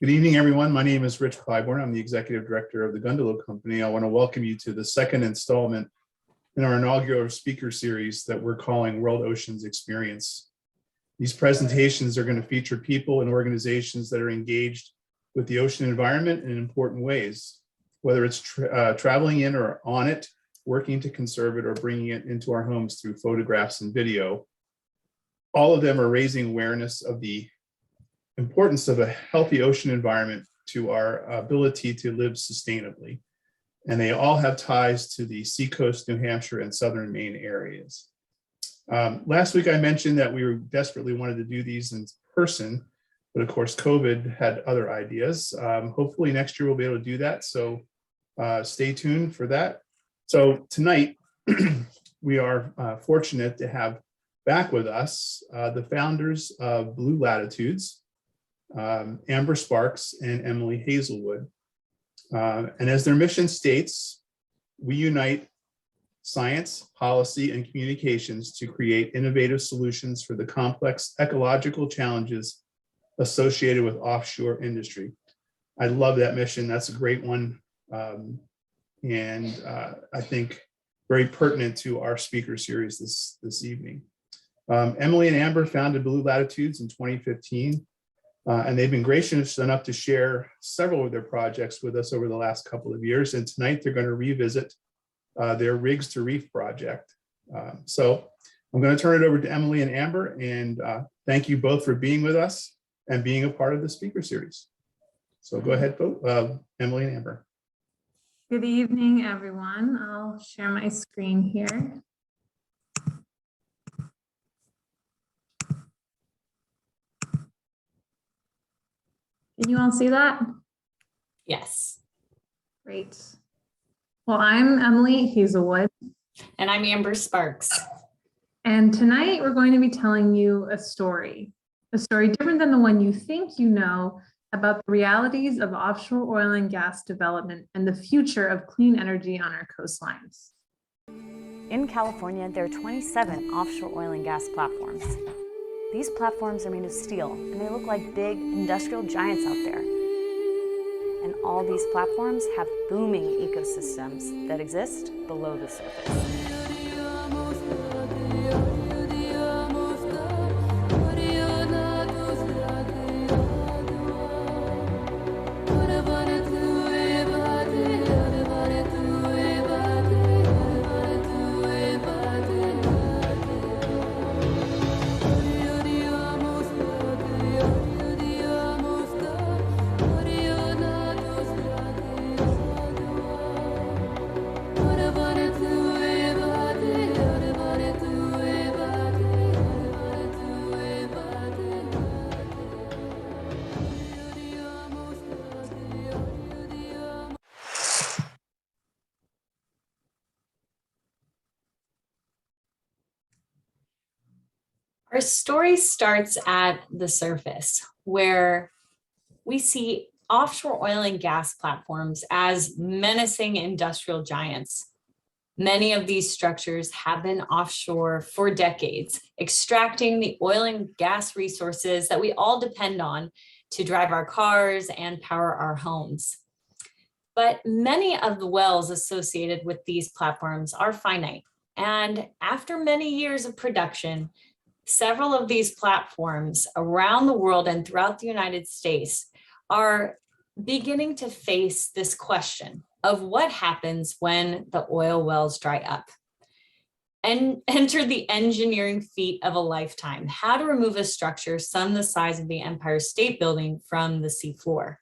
Good evening, everyone. My name is Rich Clybourne. I'm the Executive Director of the Gundalow Company. I want to welcome you to the second installment in our inaugural speaker series that we're calling World Oceans Experience. These presentations are going to feature people and organizations that are engaged with the ocean environment in important ways, whether it's traveling in or on it, working to conserve it, or bringing it into our homes through photographs and video. All of them are raising awareness of the importance of a healthy ocean environment to our ability to live sustainably. And they all have ties to the seacoast, New Hampshire, and southern Maine areas. Last week, I mentioned that we desperately wanted to do these in person, but of course, COVID had other ideas. Hopefully next year we'll be able to do that. So stay tuned for that. So tonight, we are fortunate to have back with us the founders of Blue Latitudes, Amber Sparks and Emily Hazelwood. And as their mission states, we unite science, policy, and communications to create innovative solutions for the complex ecological challenges associated with offshore industry. I love that mission. That's a great one. I think very pertinent to our speaker series this evening. Emily and Amber founded Blue Latitudes in 2015. And they've been gracious enough to share several of their projects with us over the last couple of years. And tonight they're going to revisit their Rigs to Reef project. So I'm going to turn it over to Emily and Amber, and thank you both for being with us and being a part of the speaker series. So go ahead, Emily and Amber. Good evening, everyone. I'll share my screen here. Can you all see that? Yes. Great. Well, I'm Emily Hazelwood. And I'm Amber Sparks. And tonight we're going to be telling you a story different than the one you think you know about the realities of offshore oil and gas development and the future of clean energy on our coastlines. In California, there are 27 offshore oil and gas platforms. These platforms are made of steel, and they look like big industrial giants out there. And all these platforms have booming ecosystems that exist below the surface. Our story starts at the surface, where we see offshore oil and gas platforms as menacing industrial giants. Many of these structures have been offshore for decades, extracting the oil and gas resources that we all depend on to drive our cars and power our homes. But many of the wells associated with these platforms are finite. And after many years of production, several of these platforms around the world and throughout the United States are beginning to face this question of what happens when the oil wells dry up. And enter the engineering feat of a lifetime: how to remove a structure some the size of the Empire State Building from the seafloor.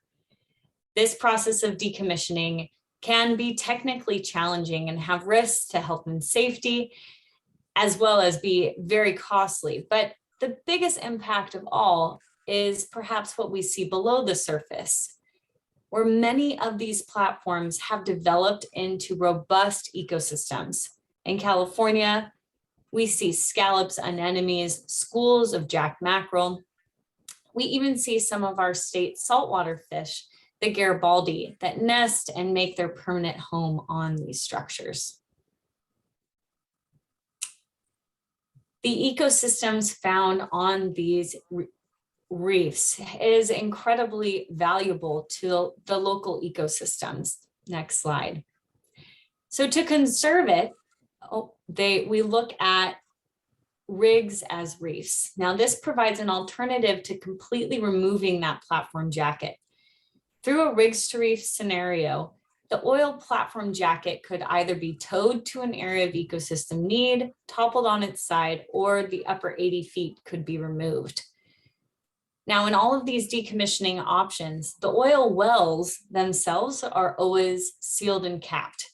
This process of decommissioning can be technically challenging and have risks to health and safety, as well as be very costly. But the biggest impact of all is perhaps what we see below the surface, where many of these platforms have developed into robust ecosystems. In California, we see scallops, anemones, schools of jack mackerel. We even see some of our state saltwater fish, the Garibaldi, that nest and make their permanent home on these structures. The ecosystems found on these reefs is incredibly valuable to the local ecosystems. Next slide. So to conserve it, we look at rigs as reefs. Now this provides an alternative to completely removing that platform jacket. Through a rigs to reef scenario, the oil platform jacket could either be towed to an area of ecosystem need, toppled on its side, or the upper 80 feet could be removed. Now, in all of these decommissioning options, the oil wells themselves are always sealed and capped,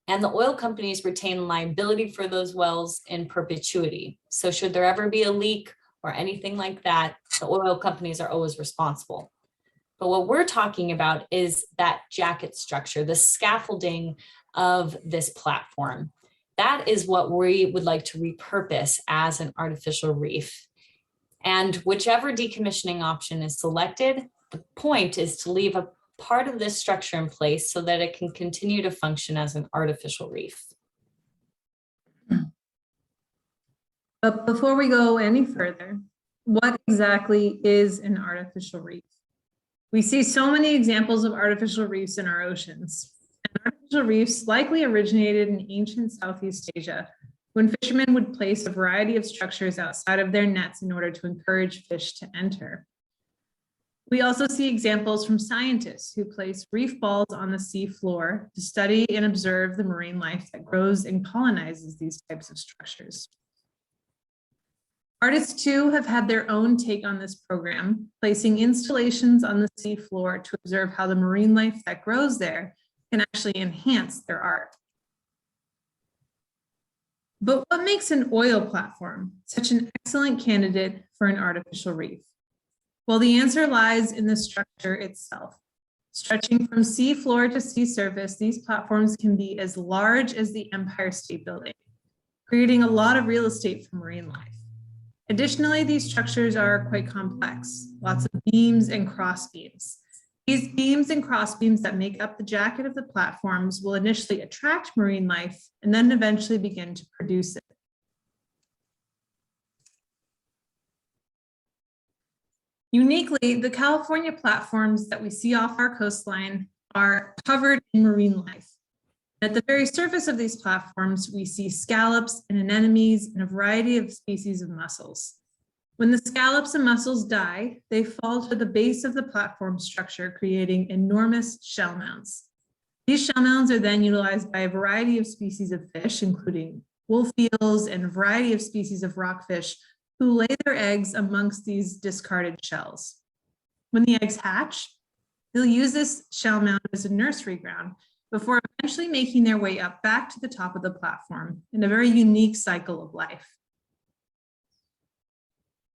and the oil companies retain liability for those wells in perpetuity. So should there ever be a leak or anything like that, the oil companies are always responsible. But what we're talking about is that jacket structure, the scaffolding of this platform. That is what we would like to repurpose as an artificial reef. And whichever decommissioning option is selected, the point is to leave a part of this structure in place so that it can continue to function as an artificial reef. But before we go any further, what exactly is an artificial reef? We see so many examples of artificial reefs in our oceans. And artificial reefs likely originated in ancient Southeast Asia, when fishermen would place a variety of structures outside of their nets in order to encourage fish to enter. We also see examples from scientists who place reef balls on the sea floor to study and observe the marine life that grows and colonizes these types of structures. Artists too have had their own take on this program, placing installations on the sea floor to observe how the marine life that grows there can actually enhance their art. But what makes an oil platform such an excellent candidate for an artificial reef? Well, the answer lies in the structure itself. Stretching from sea floor to sea surface, these platforms can be as large as the Empire State Building, creating a lot of real estate for marine life. Additionally, these structures are quite complex, lots of beams and cross beams. These beams and cross beams that make up the jacket of the platforms will initially attract marine life and then eventually begin to produce it. Uniquely, the California platforms that we see off our coastline are covered in marine life. At the very surface of these platforms, we see scallops and anemones and a variety of species of mussels. When the scallops and mussels die, they fall to the base of the platform structure, creating enormous shell mounds. These shell mounds are then utilized by a variety of species of fish, including wolf eels and a variety of species of rockfish, who lay their eggs amongst these discarded shells. When the eggs hatch, they'll use this shell mound as a nursery ground before eventually making their way up back to the top of the platform in a very unique cycle of life.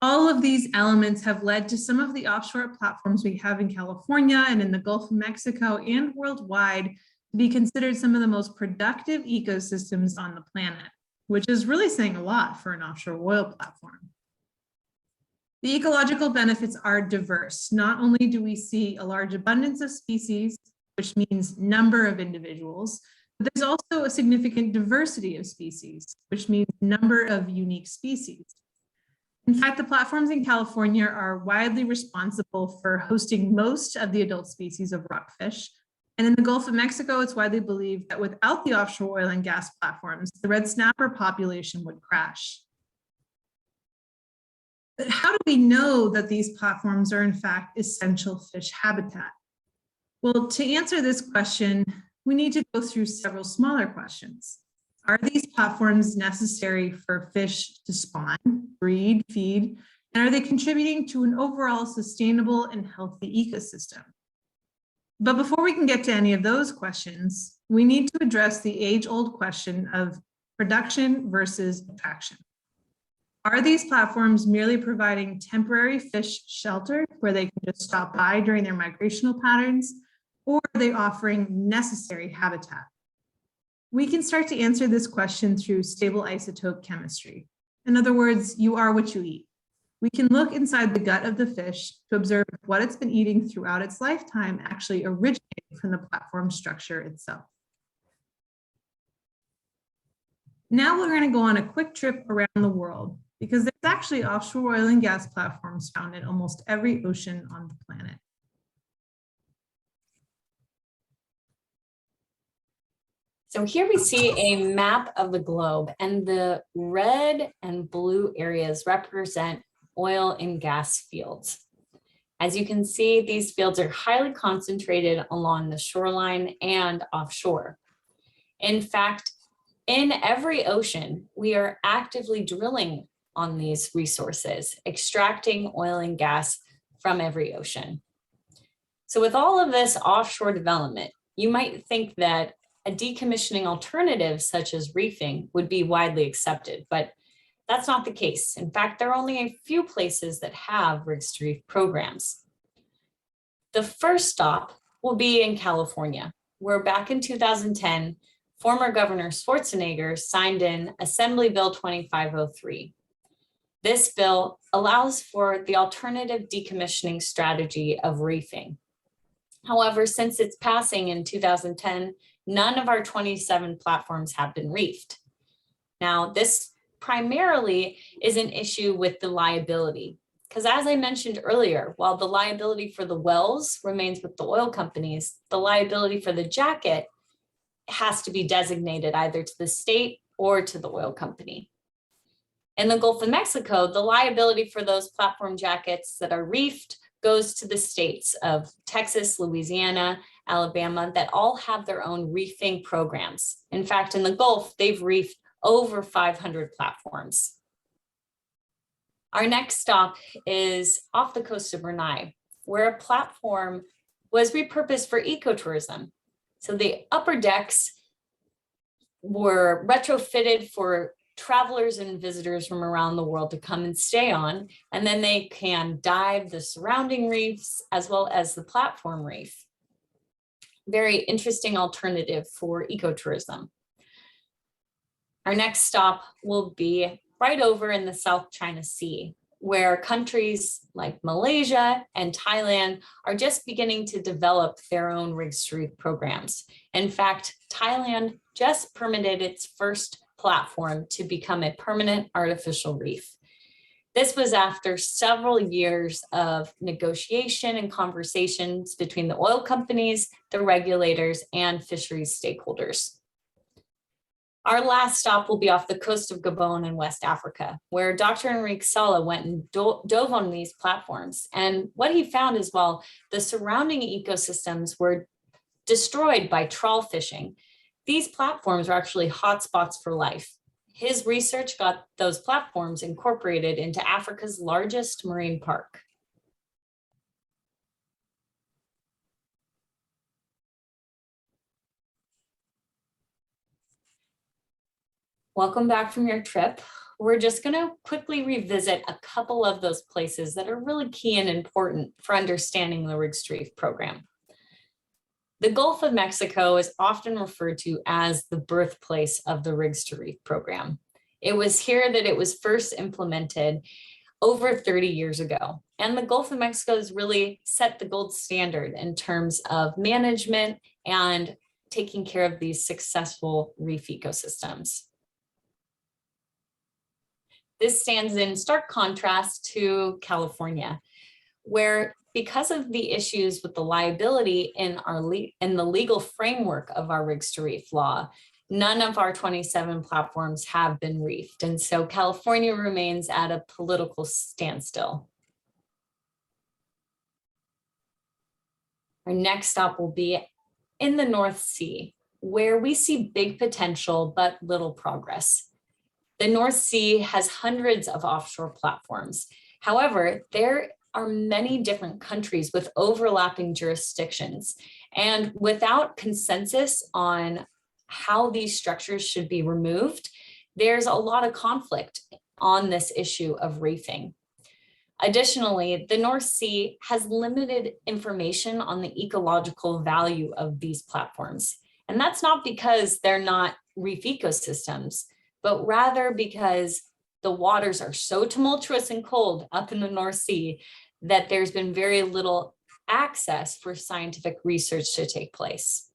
All of these elements have led to some of the offshore platforms we have in California and in the Gulf of Mexico and worldwide to be considered some of the most productive ecosystems on the planet, which is really saying a lot for an offshore oil platform. The ecological benefits are diverse. Not only do we see a large abundance of species, which means number of individuals, but there's also a significant diversity of species, which means number of unique species. In fact, the platforms in California are widely responsible for hosting most of the adult species of rockfish. And in the Gulf of Mexico, it's widely believed that without the offshore oil and gas platforms, the red snapper population would crash. But how do we know that these platforms are in fact essential fish habitat? Well, to answer this question, we need to go through several smaller questions. Are these platforms necessary for fish to spawn, breed, feed, and are they contributing to an overall sustainable and healthy ecosystem? But before we can get to any of those questions, we need to address the age-old question of production versus attraction. Are these platforms merely providing temporary fish shelter where they can just stop by during their migrational patterns, or are they offering necessary habitat? We can start to answer this question through stable isotope chemistry. In other words, you are what you eat. We can look inside the gut of the fish to observe what it's been eating throughout its lifetime actually originated from the platform structure itself. Now we're going to go on a quick trip around the world because there's actually offshore oil and gas platforms found in almost every ocean on the planet. So here we see a map of the globe, and the red and blue areas represent oil and gas fields. As you can see, these fields are highly concentrated along the shoreline and offshore. In fact, in every ocean, we are actively drilling on these resources, extracting oil and gas from every ocean. So with all of this offshore development, you might think that a decommissioning alternative such as reefing would be widely accepted, but that's not the case. In fact, there are only a few places that have rigs to reef programs. The first stop will be in California, where back in 2010, former Governor Schwarzenegger signed in Assembly Bill 2503. This bill allows for the alternative decommissioning strategy of reefing. However, since its passing in 2010, none of our 27 platforms have been reefed. Now, this primarily is an issue with the liability, because as I mentioned earlier, while the liability for the wells remains with the oil companies, the liability for the jacket has to be designated either to the state or to the oil company. In the Gulf of Mexico, the liability for those platform jackets that are reefed goes to the states of Texas, Louisiana, Alabama, that all have their own reefing programs. In fact, in the Gulf, they've reefed over 500 platforms. Our next stop is off the coast of Brunei, where a platform was repurposed for ecotourism. So the upper decks were retrofitted for travelers and visitors from around the world to come and stay on, and then they can dive the surrounding reefs as well as the platform reef. Very interesting alternative for ecotourism. Our next stop will be right over in the South China Sea, where countries like Malaysia and Thailand are just beginning to develop their own rigs to reef programs. In fact, Thailand just permitted its first platform to become a permanent artificial reef. This was after several years of negotiation and conversations between the oil companies, the regulators, and fisheries stakeholders. Our last stop will be off the coast of Gabon in West Africa, where Dr. Enrique Sala went and dove on these platforms. And what he found is while the surrounding ecosystems were destroyed by trawl fishing, these platforms are actually hotspots for life. His research got those platforms incorporated into Africa's largest marine park. Welcome back from your trip. We're just going to quickly revisit a couple of those places that are really key and important for understanding the rigs to reef program. The Gulf of Mexico is often referred to as the birthplace of the rigs to reef program. It was here that it was first implemented over 30 years ago. And the Gulf of Mexico has really set the gold standard in terms of management and taking care of these successful reef ecosystems. This stands in stark contrast to California, where because of the issues with the liability in the legal framework of our rigs to reef law, none of our 27 platforms have been reefed. And so California remains at a political standstill. Our next stop will be in the North Sea, where we see big potential, but little progress. The North Sea has hundreds of offshore platforms. However, there are many different countries with overlapping jurisdictions. And without consensus on how these structures should be removed, there's a lot of conflict on this issue of reefing. Additionally, the North Sea has limited information on the ecological value of these platforms. And that's not because they're not reef ecosystems, but rather because the waters are so tumultuous and cold up in the North Sea that there's been very little access for scientific research to take place.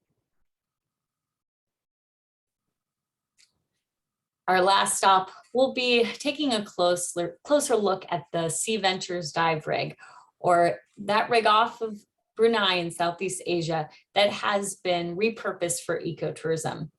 Our last stop will be taking a closer look at the Sea Ventures dive rig, or that rig off of Brunei in Southeast Asia that has been repurposed for ecotourism.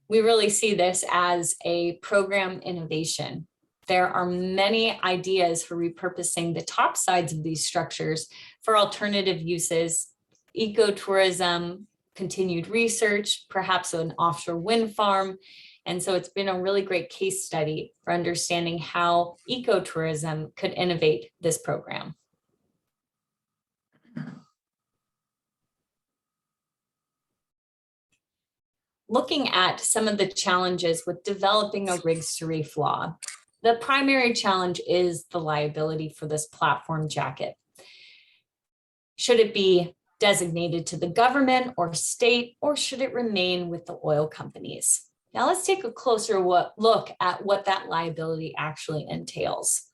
We really see this as a program innovation. There are many ideas for repurposing the top sides of these structures for alternative uses, ecotourism, continued research, perhaps an offshore wind farm. And so it's been a really great case study for understanding how ecotourism could innovate this program. Looking at some of the challenges with developing a rigs to reef law, the primary challenge is the liability for this platform jacket. Should it be designated to the government or state, or should it remain with the oil companies? Now let's take a closer look at what that liability actually entails.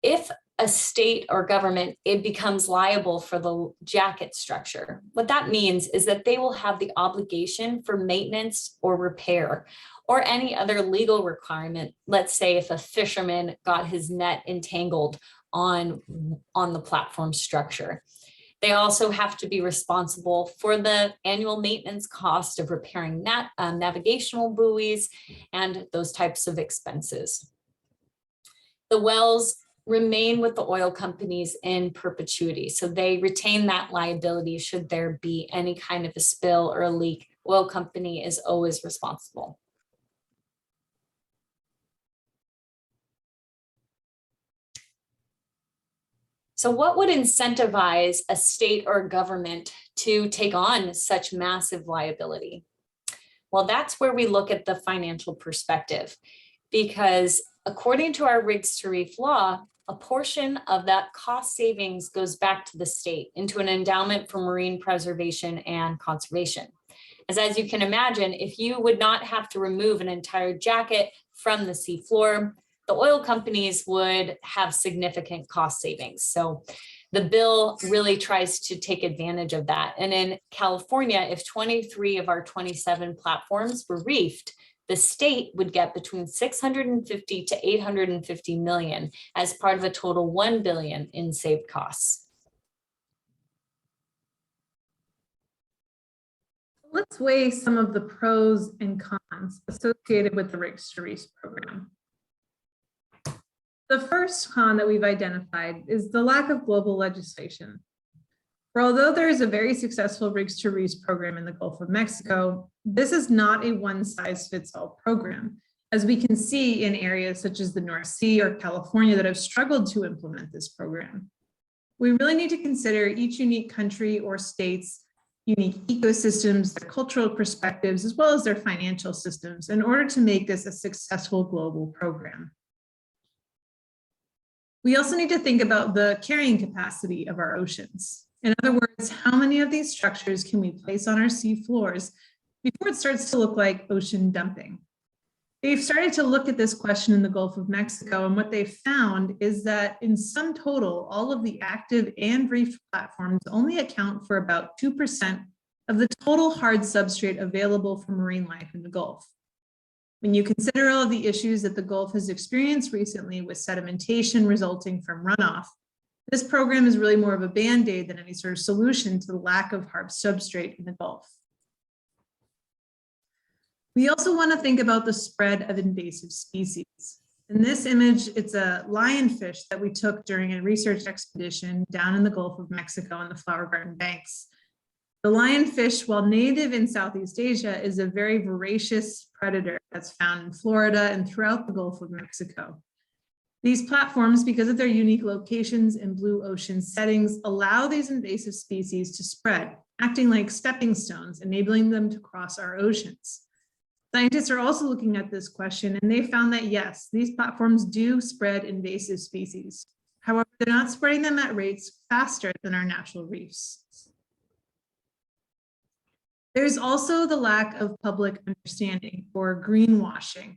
If a state or government, it becomes liable for the jacket structure, what that means is that they will have the obligation for maintenance or repair or any other legal requirement. Let's say if a fisherman got his net entangled on the platform structure. They also have to be responsible for the annual maintenance cost of repairing navigational buoys and those types of expenses. The wells remain with the oil companies in perpetuity, so they retain that liability should there be any kind of a spill or a leak. Oil company is always responsible. So what would incentivize a state or government to take on such massive liability? Well, that's where we look at the financial perspective, because according to our rigs to reef law, a portion of that cost savings goes back to the state into an endowment for marine preservation and conservation. As you can imagine, if you would not have to remove an entire jacket from the seafloor, the oil companies would have significant cost savings. So the bill really tries to take advantage of that. And in California, if 23 of our 27 platforms were reefed, the state would get between 650 to 850 million as part of a total 1 billion in saved costs. Let's weigh some of the pros and cons associated with the rigs to reef program. The first con that we've identified is the lack of global legislation. For although there is a very successful rigs to reef program in the Gulf of Mexico, this is not a one-size-fits-all program, as we can see in areas such as the North Sea or California that have struggled to implement this program. We really need to consider each unique country or state's unique ecosystems, their cultural perspectives, as well as their financial systems in order to make this a successful global program. We also need to think about the carrying capacity of our oceans. In other words, how many of these structures can we place on our sea floors before it starts to look like ocean dumping? They've started to look at this question in the Gulf of Mexico, and what they've found is that in sum total, all of the active and reefed platforms only account for about 2% of the total hard substrate available for marine life in the Gulf. When you consider all of the issues that the Gulf has experienced recently with sedimentation resulting from runoff, this program is really more of a band-aid than any sort of solution to the lack of hard substrate in the Gulf. We also want to think about the spread of invasive species. In this image, it's a lionfish that we took during a research expedition down in the Gulf of Mexico on the Flower Garden banks. The lionfish, while native in Southeast Asia, is a very voracious predator that's found in Florida and throughout the Gulf of Mexico. These platforms, because of their unique locations and blue ocean settings, allow these invasive species to spread, acting like stepping stones, enabling them to cross our oceans. Scientists are also looking at this question, and they found that yes, these platforms do spread invasive species. However, they're not spreading them at rates faster than our natural reefs. There's also the lack of public understanding or greenwashing.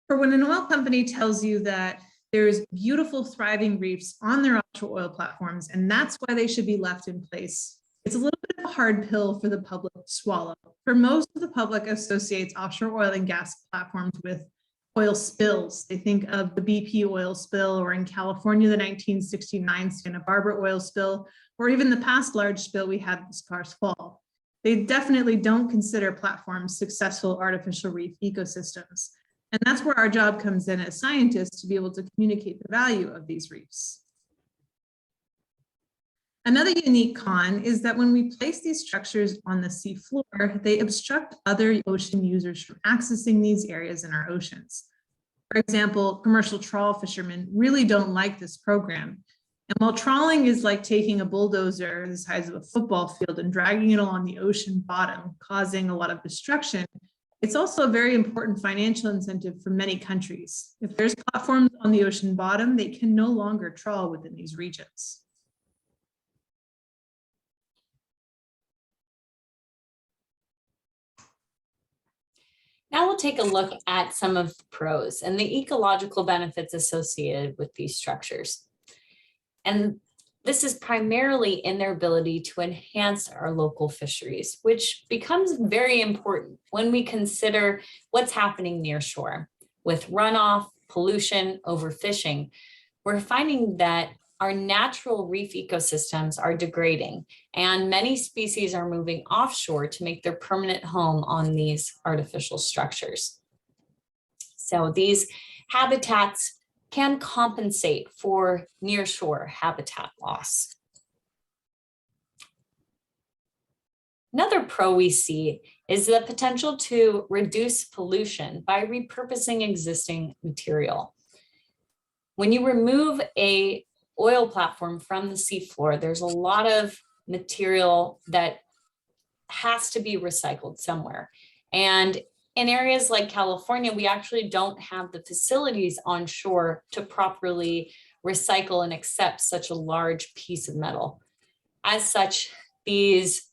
For when an oil company tells you that there's beautiful thriving reefs on their offshore oil platforms, and that's why they should be left in place, It's a little bit of a hard pill for the public to swallow. For most of the public associates offshore oil and gas platforms with oil spills. They think of the BP oil spill, or in California, the 1969 Santa Barbara oil spill, or even the past large spill we had this past fall. They definitely don't consider platforms successful artificial reef ecosystems. And that's where our job comes in as scientists, to be able to communicate the value of these reefs. Another unique con is that when we place these structures on the sea floor, they obstruct other ocean users from accessing these areas in our oceans. For example, commercial trawl fishermen really don't like this program. And while trawling is like taking a bulldozer the size of a football field and dragging it along the ocean bottom, causing a lot of destruction, it's also a very important financial incentive for many countries. If there's platforms on the ocean bottom, they can no longer trawl within these regions. Now we'll take a look at some of the pros and the ecological benefits associated with these structures. And this is primarily in their ability to enhance our local fisheries, which becomes very important when we consider what's happening near shore. With runoff, pollution, overfishing, we're finding that our natural reef ecosystems are degrading, and many species are moving offshore to make their permanent home on these artificial structures. So these habitats can compensate for nearshore habitat loss. Another pro we see is the potential to reduce pollution by repurposing existing material. When you remove a oil platform from the seafloor, there's a lot of material that has to be recycled somewhere. And in areas like California, we actually don't have the facilities on shore to properly recycle and accept such a large piece of metal. As such, these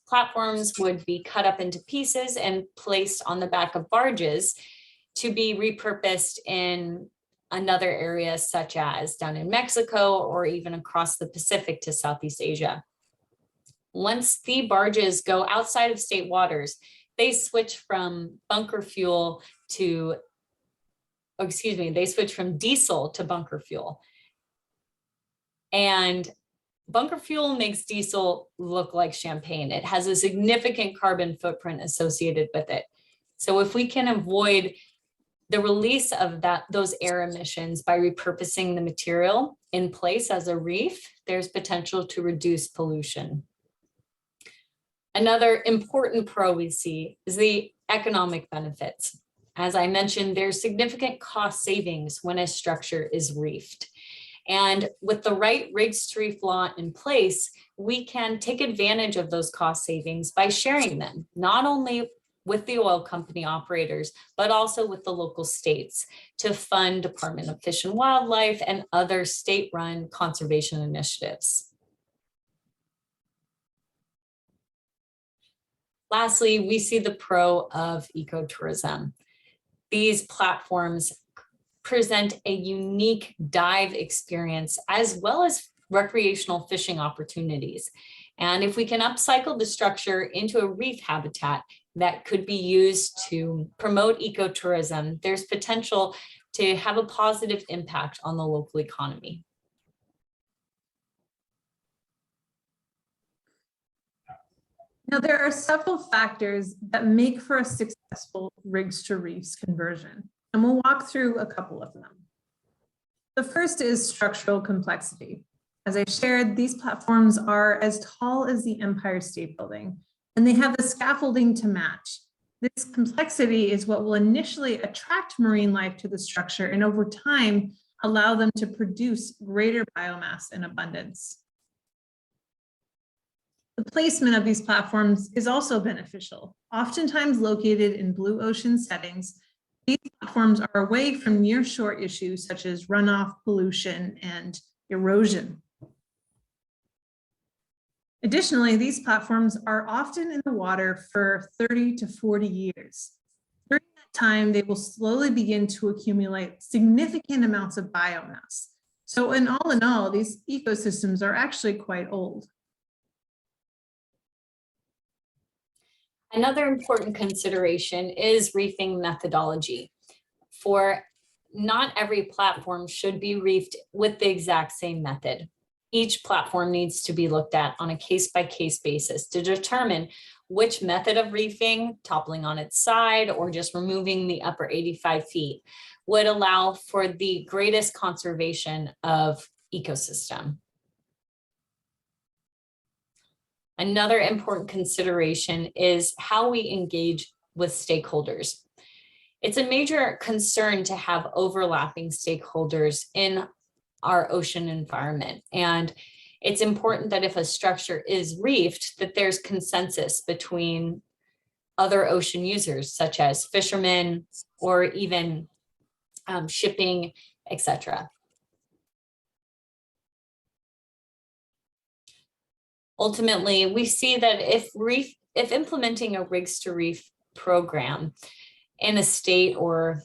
platforms would be cut up into pieces and placed on the back of barges to be repurposed in another area, such as down in Mexico or even across the Pacific to Southeast Asia. Once the barges go outside of state waters, they switch from bunker fuel to, they switch from diesel to bunker fuel. And bunker fuel makes diesel look like champagne. It has a significant carbon footprint associated with it. So if we can avoid the release of those air emissions by repurposing the material in place as a reef, there's potential to reduce pollution. Another important pro we see is the economic benefits. As I mentioned, there's significant cost savings when a structure is reefed. And with the right rigs to reef law in place, we can take advantage of those cost savings by sharing them, not only with the oil company operators, but also with the local states to fund Department of Fish and Wildlife and other state-run conservation initiatives. Lastly, we see the pro of ecotourism. These platforms present a unique dive experience as well as recreational fishing opportunities. And if we can upcycle the structure into a reef habitat that could be used to promote ecotourism, there's potential to have a positive impact on the local economy. Now, there are several factors that make for a successful rigs to reefs conversion, and we'll walk through a couple of them. The first is structural complexity. As I shared, these platforms are as tall as the Empire State Building, and they have the scaffolding to match. This complexity is what will initially attract marine life to the structure and over time allow them to produce greater biomass in abundance. The placement of these platforms is also beneficial. Oftentimes located in blue ocean settings, these platforms are away from nearshore issues such as runoff, pollution, and erosion. Additionally, these platforms are often in the water for 30 to 40 years. During that time, they will slowly begin to accumulate significant amounts of biomass. So in all, these ecosystems are actually quite old. Another important consideration is reefing methodology. For not every platform should be reefed with the exact same method. Each platform needs to be looked at on a case-by-case basis to determine which method of reefing, toppling on its side or just removing the upper 85 feet, would allow for the greatest conservation of ecosystem. Another important consideration is how we engage with stakeholders. It's a major concern to have overlapping stakeholders in our ocean environment. And it's important that if a structure is reefed, that there's consensus between other ocean users, such as fishermen or even shipping, etc. Ultimately, we see that if implementing a rigs to reef program in a state or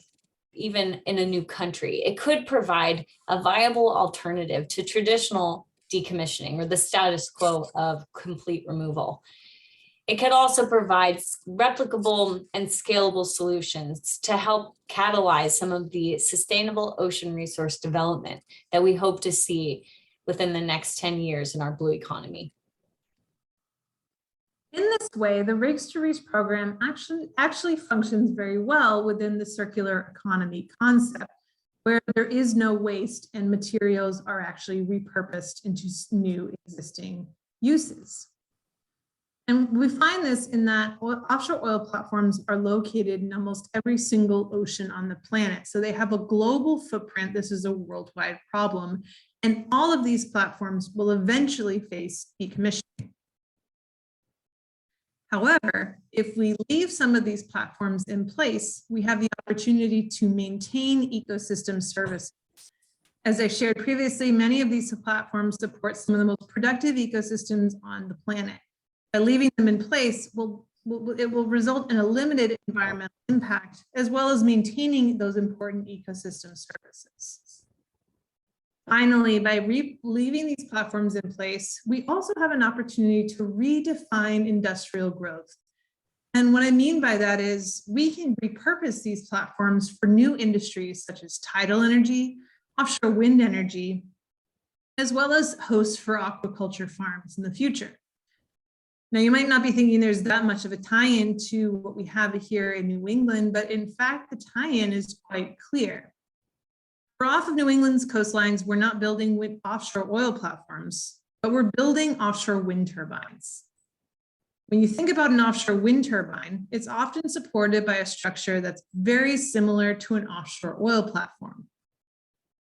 even in a new country, it could provide a viable alternative to traditional decommissioning or the status quo of complete removal. It could also provide replicable and scalable solutions to help catalyze some of the sustainable ocean resource development that we hope to see within the next 10 years in our blue economy. In this way, the Rigs to Reef program actually functions very well within the circular economy concept, where there is no waste and materials are actually repurposed into new existing uses. And we find this in that offshore oil platforms are located in almost every single ocean on the planet. So they have a global footprint. This is a worldwide problem. And all of these platforms will eventually face decommissioning. However, if we leave some of these platforms in place, we have the opportunity to maintain ecosystem services. As I shared previously, many of these platforms support some of the most productive ecosystems on the planet. By leaving them in place, it will result in a limited environmental impact, as well as maintaining those important ecosystem services. Finally, by leaving these platforms in place, we also have an opportunity to redefine industrial growth. And what I mean by that is we can repurpose these platforms for new industries such as tidal energy, offshore wind energy, as well as hosts for aquaculture farms in the future. Now, you might not be thinking there's that much of a tie-in to what we have here in New England, but in fact, the tie-in is quite clear. For off of New England's coastlines, we're not building offshore oil platforms, but we're building offshore wind turbines. When you think about an offshore wind turbine, it's often supported by a structure that's very similar to an offshore oil platform.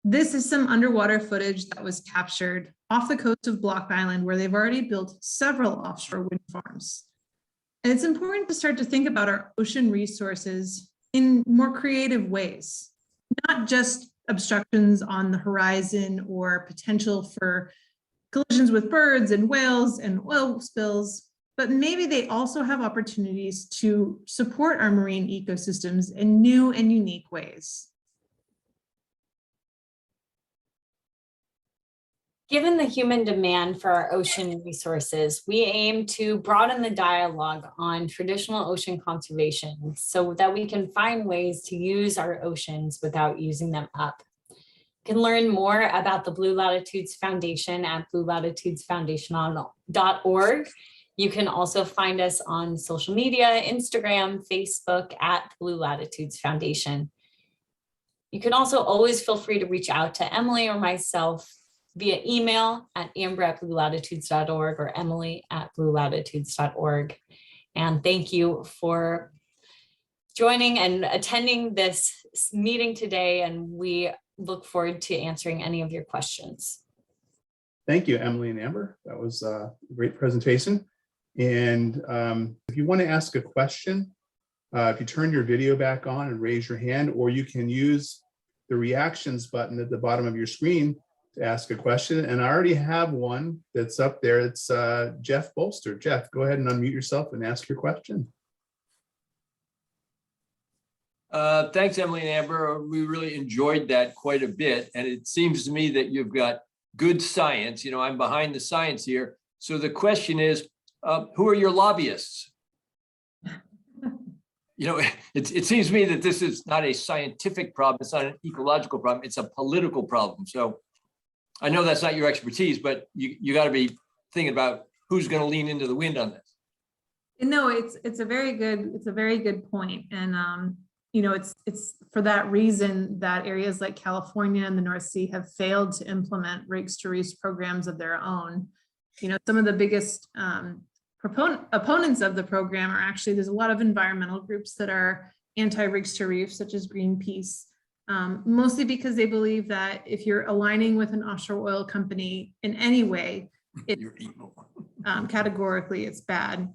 This is some underwater footage that was captured off the coast of Block Island, where they've already built several offshore wind farms. And it's important to start to think about our ocean resources in more creative ways, not just obstructions on the horizon or potential for collisions with birds and whales and oil spills, but maybe they also have opportunities to support our marine ecosystems in new and unique ways. Given the human demand for our ocean resources, we aim to broaden the dialogue on traditional ocean conservation so that we can find ways to use our oceans without using them up. You can learn more about the Blue Latitudes Foundation at bluelatitudesfoundation.org. You can also find us on social media, Instagram, Facebook at Blue Latitudes Foundation. You can also always feel free to reach out to Emily or myself via email at amber@bluelatitudes.org or emily@bluelatitudes.org. And thank you for joining and attending this meeting today. And we look forward to answering any of your questions. Thank you, Emily and Amber. That was a great presentation. And if you want to ask a question, if you turn your video back on and raise your hand, or you can use the reactions button at the bottom of your screen to ask a question. And I already have one that's up there. It's Jeff Bolster. Jeff, go ahead and unmute yourself and ask your question. Thanks, Emily and Amber. We really enjoyed that quite a bit. And it seems to me that you've got good science. You know, I'm behind the science here. So the question is, who are your lobbyists? it seems to me that this is not a scientific problem. It's not an ecological problem. It's a political problem. So I know that's not your expertise, but you got to be thinking about who's going to lean into the wind on this. No, it's a very good point. And it's for that reason that areas like California and the North Sea have failed to implement rigs to reefs programs of their own. Some of the biggest opponents of the program are actually, there's a lot of environmental groups that are anti-rigs to reefs, such as Greenpeace, mostly because they believe that if you're aligning with an offshore oil company in any way, You're evil. Categorically it's bad.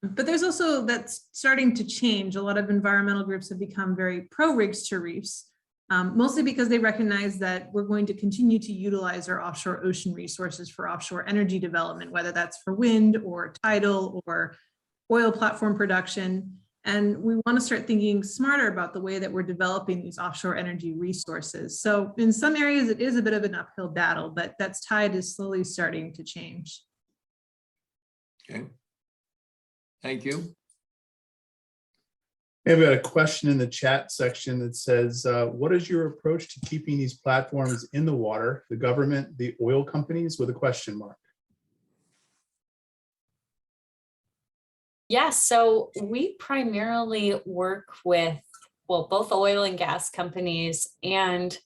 But there's also, that's starting to change. A lot of environmental groups have become very pro rigs to reefs, mostly because they recognize that we're going to continue to utilize our offshore ocean resources for offshore energy development, whether that's for wind or tidal or oil platform production. And we want to start thinking smarter about the way that we're developing these offshore energy resources. So in some areas, it is a bit of an uphill battle, but that tide is slowly starting to change. Okay. Thank you. I've got a question in the chat section that says, what is your approach to keeping these platforms in the water, the government, the oil companies, with a question mark? Yes, so we primarily work with, both oil and gas companies and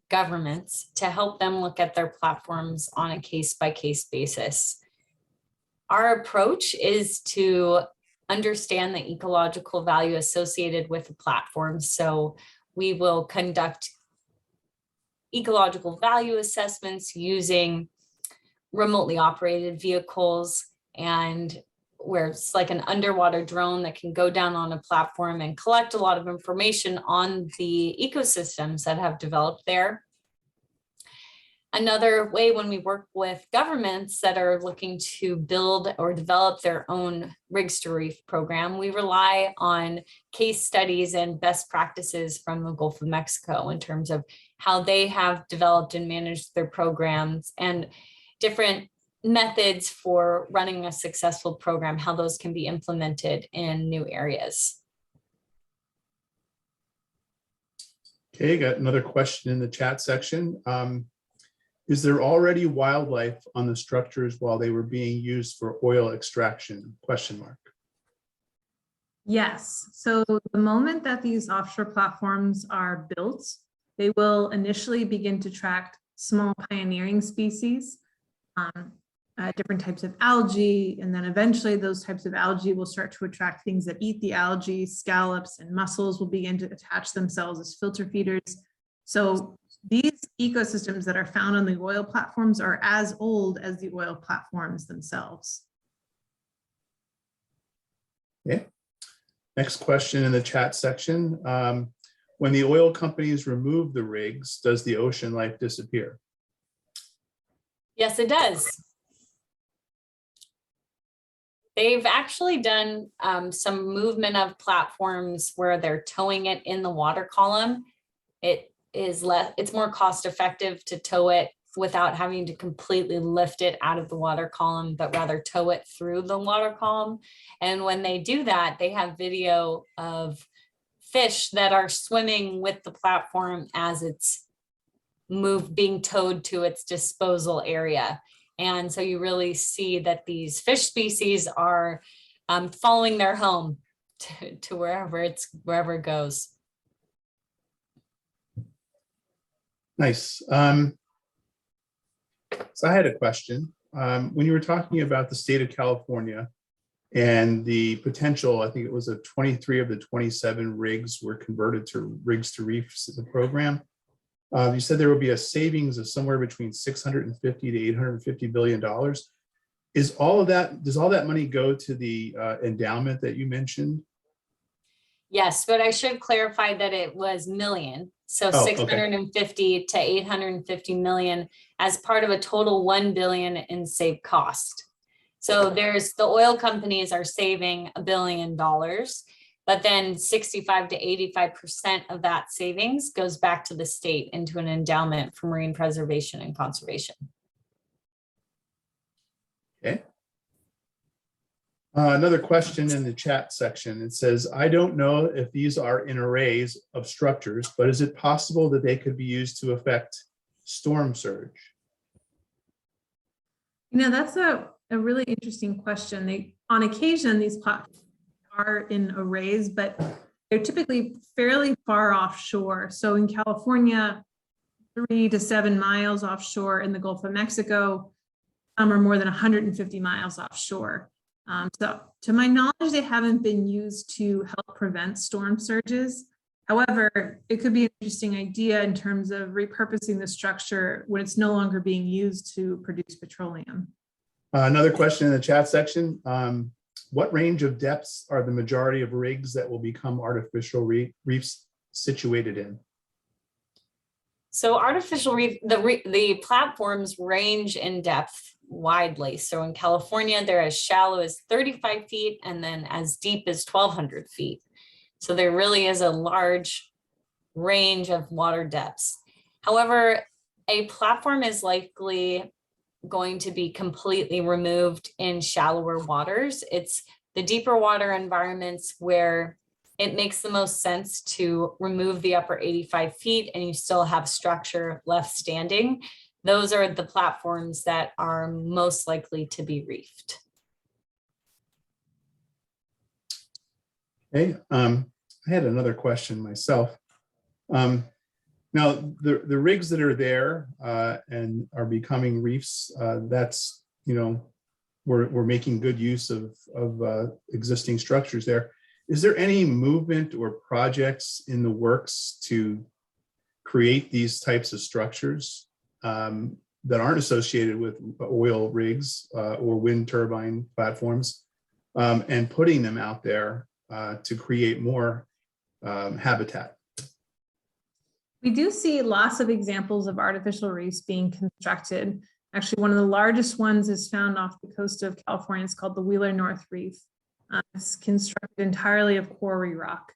governments to help them look at their platforms on a case-by-case basis. Our approach is to understand the ecological value associated with the platform. So we will conduct ecological value assessments using remotely operated vehicles, and where it's like an underwater drone that can go down on a platform and collect a lot of information on the ecosystems that have developed there. Another way, when we work with governments that are looking to build or develop their own rigs to reef program, we rely on case studies and best practices from the Gulf of Mexico in terms of how they have developed and managed their programs and different methods for running a successful program, how those can be implemented in new areas. Okay, got another question in the chat section. Is there already wildlife on the structures while they were being used for oil extraction? Question mark. Yes. So the moment that these offshore platforms are built, they will initially begin to attract small pioneering species, different types of algae, and then eventually those types of algae will start to attract things that eat the algae. Scallops and mussels will begin to attach themselves as filter feeders. So these ecosystems that are found on the oil platforms are as old as the oil platforms themselves. Okay. Next question in the chat section. When the oil companies remove the rigs, does the ocean life disappear? Yes, it does. They've actually done some movement of platforms where they're towing it in the water column. It's more cost effective to tow it without having to completely lift it out of the water column, but rather tow it through the water column. And when they do that, they have video of fish that are swimming with the platform as it's being towed to its disposal area. And so you really see that these fish species are following their home to wherever it goes. Nice. So I had a question. When you were talking about the state of California and the potential, I think it was 23 of the 27 rigs were converted to rigs to reefs as a program. You said there will be a savings of somewhere between $650 to $850 billion. Is all of that, does all that money go to the endowment that you mentioned? Yes, but I should clarify that it was million. So 650 to 850 million as part of a total 1 billion in saved cost. So there's the oil companies are saving $1 billion, but then 65 to 85% of that savings goes back to the state into an endowment for marine preservation and conservation. Okay. Another question in the chat section. It says, I don't know if these are in arrays of structures, but is it possible that they could be used to affect storm surge? That's a really interesting question. On occasion, these platforms are in arrays, but they're typically fairly far offshore. So in California, 3 to 7 miles offshore. In the Gulf of Mexico, some are more than 150 miles offshore. So to my knowledge, they haven't been used to help prevent storm surges. However, it could be an interesting idea in terms of repurposing the structure when it's no longer being used to produce petroleum. Another question in the chat section. What range of depths are the majority of rigs that will become artificial reefs situated in? So artificial reef, the platforms range in depth widely. So in California, they're as shallow as 35 feet and then as deep as 1,200 feet. So there really is a large range of water depths. However, a platform is likely going to be completely removed in shallower waters. It's the deeper water environments where it makes the most sense to remove the upper 85 feet and you still have structure left standing. Those are the platforms that are most likely to be reefed. Okay, I had another question myself. Now, the rigs that are there and are becoming reefs, that's, we're making good use of existing structures there. Is there any movement or projects in the works to create these types of structures that aren't associated with oil rigs or wind turbine platforms and putting them out there to create more habitat? We do see lots of examples of artificial reefs being constructed. Actually, one of the largest ones is found off the coast of California. It's called the Wheeler North Reef. It's constructed entirely of quarry rock.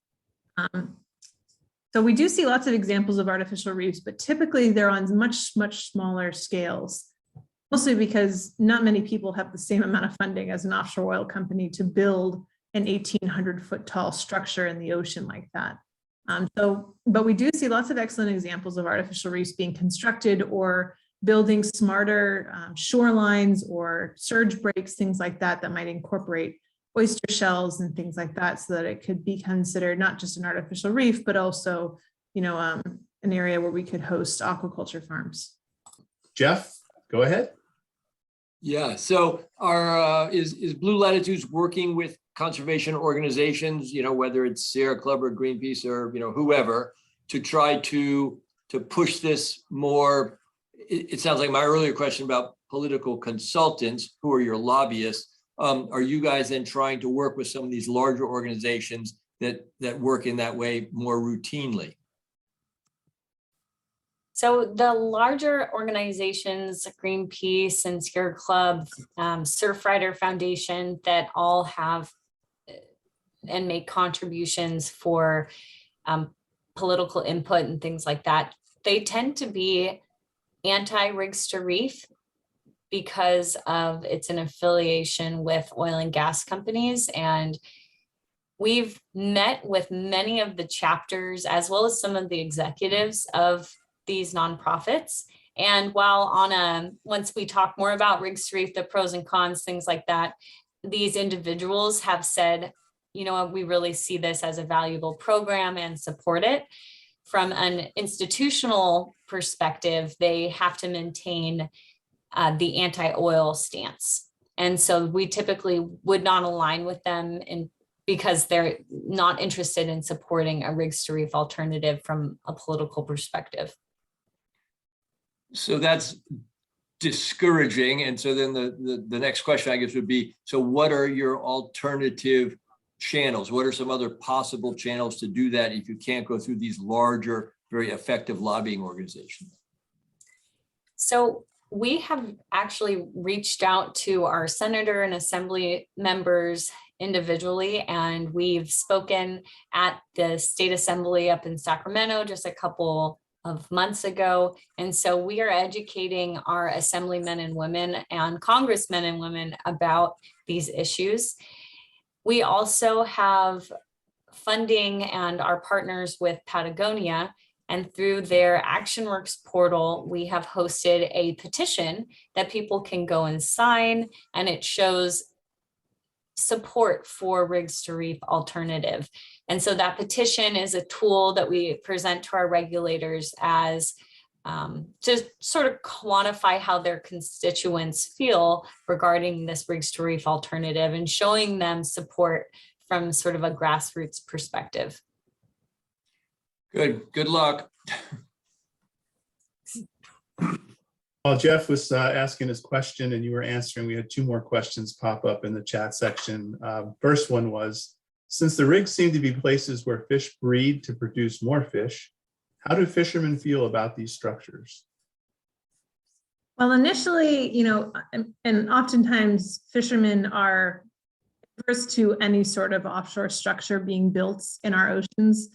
So we do see lots of examples of artificial reefs, but typically they're on much, much smaller scales, mostly because not many people have the same amount of funding as an offshore oil company to build an 1,800-foot tall structure in the ocean like that. But we do see lots of excellent examples of artificial reefs being constructed or building smarter shorelines or surge breaks, things like that, that might incorporate oyster shells and things like that, so that it could be considered not just an artificial reef, but also, an area where we could host aquaculture farms. Jeff, go ahead. Yeah, so is Blue Latitudes working with conservation organizations, whether it's Sierra Club or Greenpeace or whoever, to try to push this more? It sounds like my earlier question about political consultants, who are your lobbyists. Are you guys then trying to work with some of these larger organizations that work in that way more routinely? So the larger organizations, Greenpeace and Sierra Club, Surfrider Foundation, that all have and make contributions for political input and things like that, they tend to be anti-rigs to reef because of it's an affiliation with oil and gas companies. And we've met with many of the chapters as well as some of the executives of these nonprofits. And while once we talk more about rigs to reef, the pros and cons, things like that, these individuals have said, we really see this as a valuable program and support it. From an institutional perspective, they have to maintain the anti-oil stance. And so we typically would not align with them because they're not interested in supporting a rigs to reef alternative from a political perspective. So that's discouraging. And so then the next question, I guess, would be, so what are your alternative channels? What are some other possible channels to do that if you can't go through these larger, very effective lobbying organizations? So we have actually reached out to our senator and assembly members individually, and we've spoken at the state assembly up in Sacramento just a couple of months ago. And so we are educating our assemblymen and women and congressmen and women about these issues. We also have funding and are partners with Patagonia. And through their ActionWorks portal, we have hosted a petition that people can go and sign, and it shows support for rigs to reef alternative. And so that petition is a tool that we present to our regulators as to sort of quantify how their constituents feel regarding this rigs to reef alternative and showing them support from sort of a grassroots perspective. Good luck. While Jeff was asking his question and you were answering, we had two more questions pop up in the chat section. First one was, since the rigs seem to be places where fish breed to produce more fish, how do fishermen feel about these structures? Well, initially, and oftentimes fishermen are averse to any sort of offshore structure being built in our oceans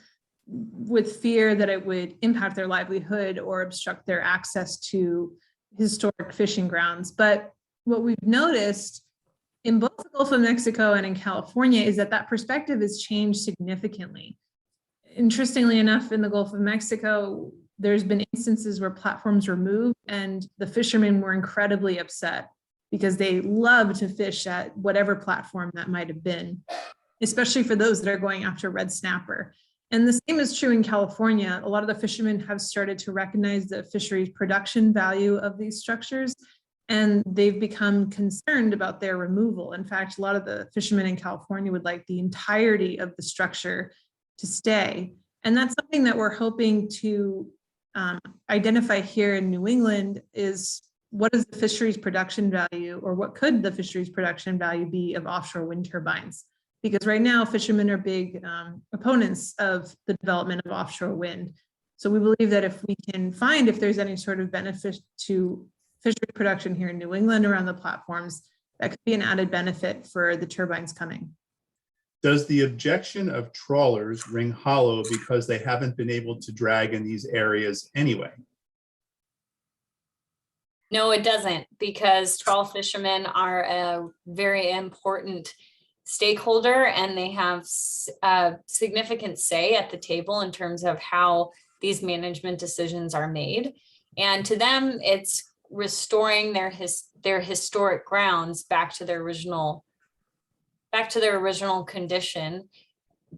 with fear that it would impact their livelihood or obstruct their access to historic fishing grounds. But what we've noticed in both the Gulf of Mexico and in California is that perspective has changed significantly. Interestingly enough, in the Gulf of Mexico, there's been instances where platforms were moved and the fishermen were incredibly upset because they love to fish at whatever platform that might have been, especially for those that are going after red snapper. And the same is true in California. A lot of the fishermen have started to recognize the fisheries production value of these structures, and they've become concerned about their removal. In fact, a lot of the fishermen in California would like the entirety of the structure to stay. And that's something that we're hoping to identify here in New England is what is the fisheries production value, or what could the fisheries production value be of offshore wind turbines? Because right now fishermen are big opponents of the development of offshore wind. So we believe that if we can find if there's any sort of benefit to fishery production here in New England around the platforms, that could be an added benefit for the turbines coming. Does the objection of trawlers ring hollow because they haven't been able to drag in these areas anyway? No, it doesn't, because trawl fishermen are a very important stakeholder and they have a significant say at the table in terms of how these management decisions are made. And to them, it's restoring their historic grounds back to their original condition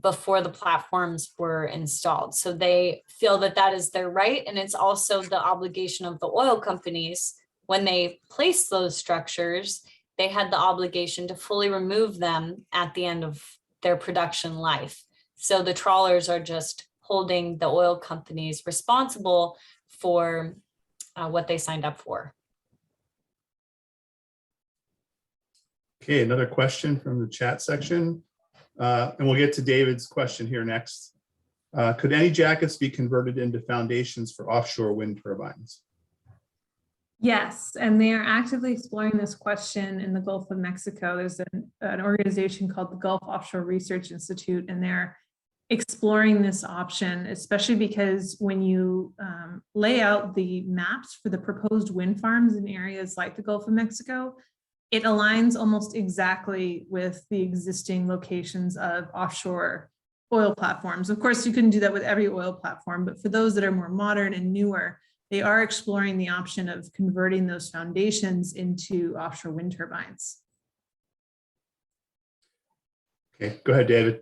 before the platforms were installed. So they feel that that is their right. And it's also the obligation of the oil companies when they place those structures. They had the obligation to fully remove them at the end of their production life. So the trawlers are just holding the oil companies responsible for what they signed up for. Okay, another question from the chat section. And we'll get to David's question here next. Could any jackets be converted into foundations for offshore wind turbines? Yes, and they are actively exploring this question in the Gulf of Mexico. There's an organization called the Gulf Offshore Research Institute, and they're exploring this option, especially because when you lay out the maps for the proposed wind farms in areas like the Gulf of Mexico, it aligns almost exactly with the existing locations of offshore oil platforms. Of course, you couldn't do that with every oil platform, but for those that are more modern and newer, they are exploring the option of converting those foundations into offshore wind turbines. Okay, go ahead, David.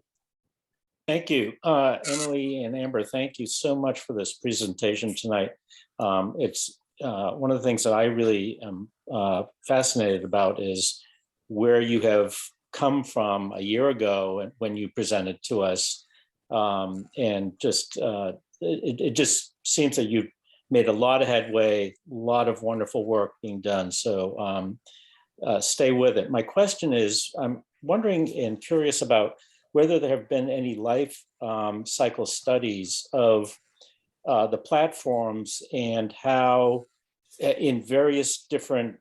Thank you, Emily and Amber. Thank you so much for this presentation tonight. It's one of the things that I really am fascinated about is where you have come from a year ago when you presented to us, and just it just seems that you've made a lot of headway, a lot of wonderful work being done. So stay with it. My question is, I'm wondering and curious about whether there have been any life cycle studies of the platforms and how in various different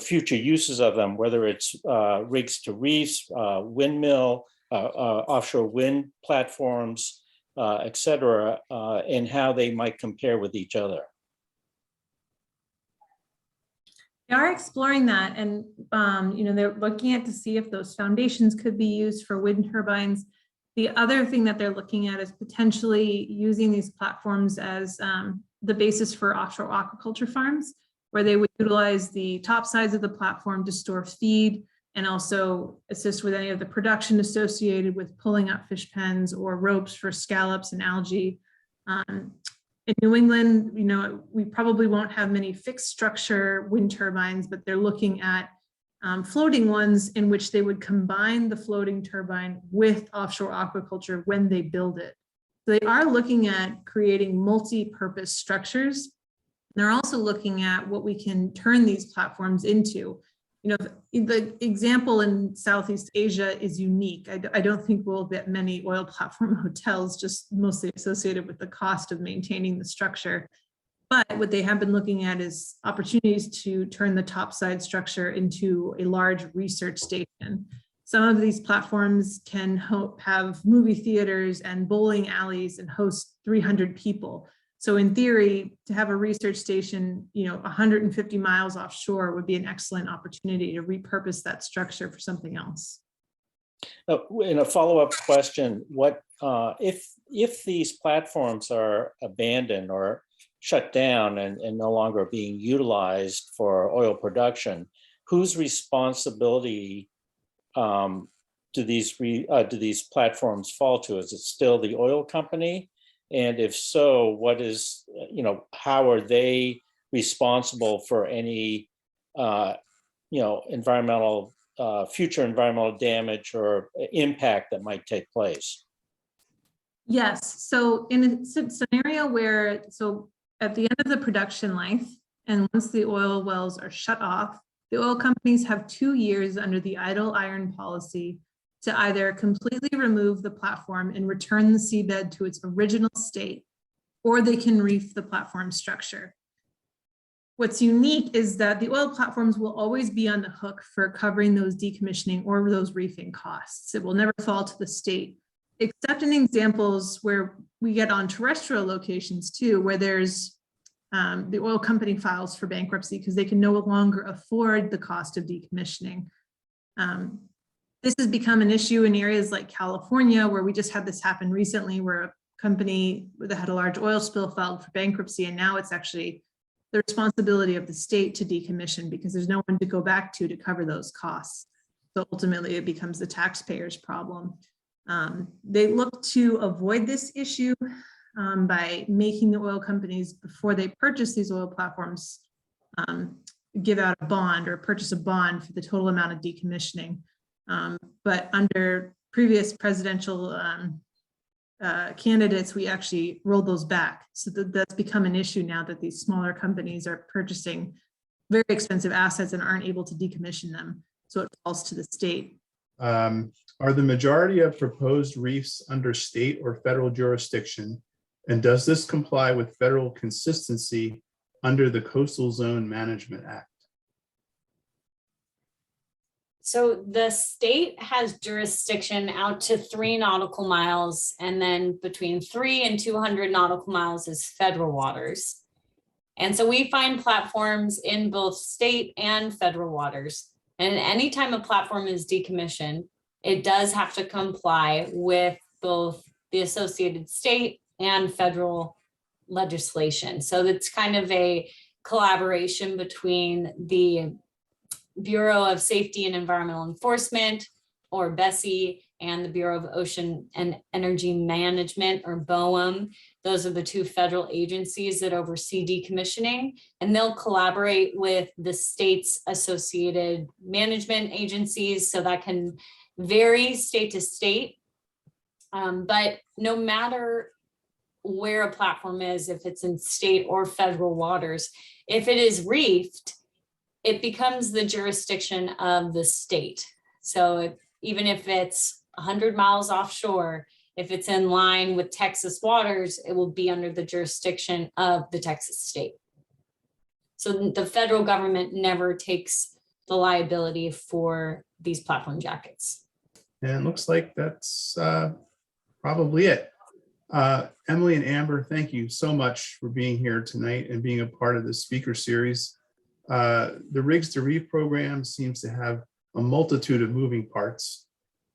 future uses of them, whether it's rigs to reefs, windmill, offshore wind platforms, et cetera, and how they might compare with each other. They are exploring that, and they're looking at to see if those foundations could be used for wind turbines. The other thing that they're looking at is potentially using these platforms as the basis for offshore aquaculture farms, where they would utilize the top sides of the platform to store feed and also assist with any of the production associated with pulling up fish pens or ropes for scallops and algae. In New England, we probably won't have many fixed structure wind turbines, but they're looking at floating ones in which they would combine the floating turbine with offshore aquaculture when they build it. So they are looking at creating multi-purpose structures. They're also looking at what we can turn these platforms into. The example in Southeast Asia is unique. I don't think we'll get many oil platform hotels, just mostly associated with the cost of maintaining the structure. But what they have been looking at is opportunities to turn the topside structure into a large research station. Some of these platforms can have movie theaters and bowling alleys and host 300 people. So in theory, to have a research station, 150 miles offshore would be an excellent opportunity to repurpose that structure for something else. In a follow-up question, what if these platforms are abandoned or shut down and no longer being utilized for oil production, whose responsibility do these platforms fall to? Is it still the oil company? And if so, how are they responsible for any, environmental, future environmental damage or impact that might take place? Yes. So in a scenario where, at the end of the production life, and once the oil wells are shut off, the oil companies have 2 years under the idle iron policy to either completely remove the platform and return the seabed to its original state, or they can reef the platform structure. What's unique is that the oil platforms will always be on the hook for covering those decommissioning or those reefing costs. It will never fall to the state, except in examples where we get on terrestrial locations too, where there's the oil company files for bankruptcy because they can no longer afford the cost of decommissioning. This has become an issue in areas like California, where we just had this happen recently, where a company that had a large oil spill filed for bankruptcy, and now it's actually the responsibility of the state to decommission because there's no one to go back to cover those costs. So ultimately it becomes the taxpayer's problem. They look to avoid this issue by making the oil companies, before they purchase these oil platforms, give out a bond or purchase a bond for the total amount of decommissioning. But under previous presidential candidates, we actually rolled those back. So that's become an issue now that these smaller companies are purchasing very expensive assets and aren't able to decommission them. So it falls to the state. Are the majority of proposed reefs under state or federal jurisdiction? And does this comply with federal consistency under the Coastal Zone Management Act? So the state has jurisdiction out to 3 nautical miles, and then between 3 and 200 nautical miles is federal waters. And so we find platforms in both state and federal waters. And anytime a platform is decommissioned, it does have to comply with both the associated state and federal legislation. So it's kind of a collaboration between the Bureau of Safety and Environmental Enforcement, or BSEE, and the Bureau of Ocean and Energy Management, or BOEM. Those are the 2 federal agencies that oversee decommissioning, and they'll collaborate with the state's associated management agencies. So that can vary state to state. But no matter where a platform is, if it's in state or federal waters, if it is reefed, it becomes the jurisdiction of the state. So even if it's 100 miles offshore, if it's in line with Texas waters, it will be under the jurisdiction of the Texas state. So the federal government never takes the liability for these platform jackets. And it looks like that's probably it. Emily and Amber, thank you so much for being here tonight and being a part of this speaker series. The Rigs to Reef program seems to have a multitude of moving parts,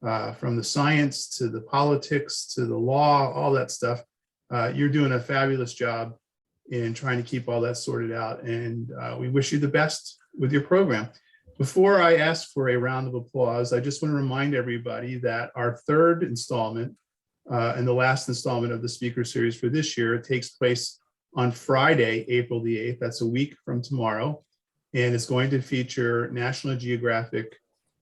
from the science to the politics to the law, all that stuff. You're doing a fabulous job in trying to keep all that sorted out, and we wish you the best with your program. Before I ask for a round of applause, I just want to remind everybody that our third installment and the last installment of the speaker series for this year takes place on Friday, April the 8th. That's a week from tomorrow. And it's going to feature National Geographic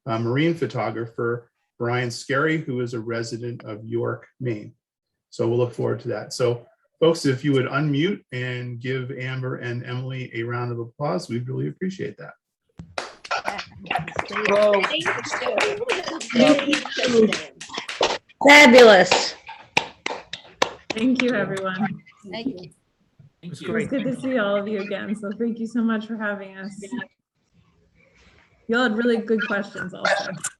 marine photographer Brian Scarry, who is a resident of York, Maine. So we'll look forward to that. So folks, if you would unmute and give Amber and Emily a round of applause, we'd really appreciate that. Fabulous. Thank you, everyone. Thank you. It was good to see all of you again. So thank you so much for having us. You all had really good questions also.